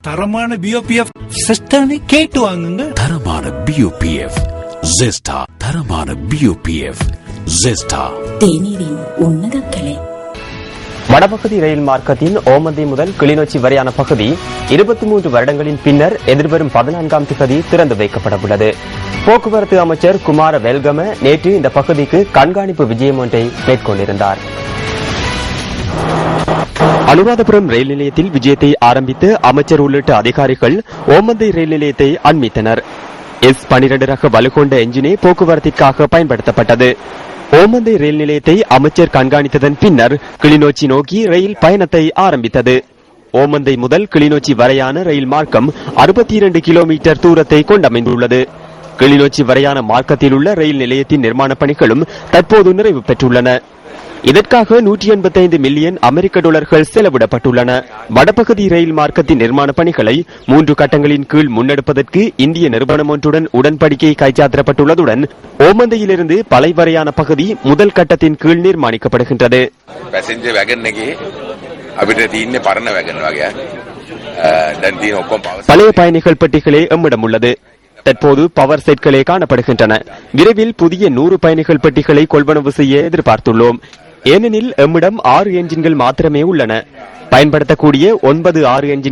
தரமான பிஓபிஎஃப் சிஸ்டனை கேட்டு வாங்குங்க. தரமான பிஓபிஎஃப் ஜெஸ்டா. தரமான பிஓபிஎஃப் ஜெஸ்டா. தேநீரின் உன்னத கிளை. வடபகுதி ரயில் மார்க்கத்தின் ஓமந்தை முதல் கிளிநொச்சி வரையான பகுதி 23 வருடங்களின் பின்னர் எதிர்வரும் 14ஆம் திகதி திறந்து வைக்கப்பட உள்ளது. போக்குவரத்து அமைச்சர் குமார வெல்கம நேற்று இந்த பகுதிக்கு கண்காணிப்பு விஜயம் ஒன்றை மேற்கொண்டிருந்தார். அனுராதபுரம் ரயில் நிலையத்தில் விஜயத்தை ஆரம்பித்து அமைச்சர் உள்ளிட்ட அதிகாரிகள் ஓமந்தை ரயில் நிலையத்தை அண்மித்தனர். S12 ரக வலுகொண்ட எஞ்சினே போக்குவரத்திற்காக பயன்படுத்தப்பட்டது. ஓமந்தை ரயில் நிலையத்தை அமைச்சர் கண்காணித்ததன் பின்னர் கிளிநொச்சி நோக்கி ரயில் பயணத்தை ஆரம்பித்தது. ஓமந்தை முதல் கிளிநொச்சி வரையான ரயில் மார்க்கம் 62 கிலோமீட்டர் தூரத்தை கொண்டமைந்துள்ளது. கிளிநொச்சி வரையான மார்க்கத்தில் உள்ள ரயில் நிலையத்தின் நிர்மாண பணிகளும் தற்போது நிறைவு பெற்றுள்ளன. இதற்காக 185 மில்லியன் அமெரிக்க டாலர்கள் செலவிடப்பட்டுள்ளன. வடபகுதி ரயில் மார்க்கத்தின் நிர்மாண பணிகளை 3 கட்டங்களின் கீழ் முன்னெடுப்பதற்கு இந்திய நிறுவனம் ஒன்றுடன் உடன்படிக்கை கைச்சாத்திடப்பட்டுள்ளதுடன் ஓமந்தையிலிருந்து பலை வரையான பகுதி முதல் கட்டத்தின் கீழ் நிர்மாணிக்கப்படுகின்றது. பழைய பயணிகள் பெட்டிகளே எம்மிடம் உள்ளது. தற்போது பவர் செட்களே காணப்படுகின்றன. விரைவில் புதிய 100 பயணிகள் பெட்டிகளை கொள்வனவு செய்ய எதிர்பார்த்துள்ளோம். ஏனெனில் எம்மிடம் 6 என்ஜின்கள் மாத்திரமே உள்ளன. பயன்படுத்தக்கூடிய 9 6 என்ஜின்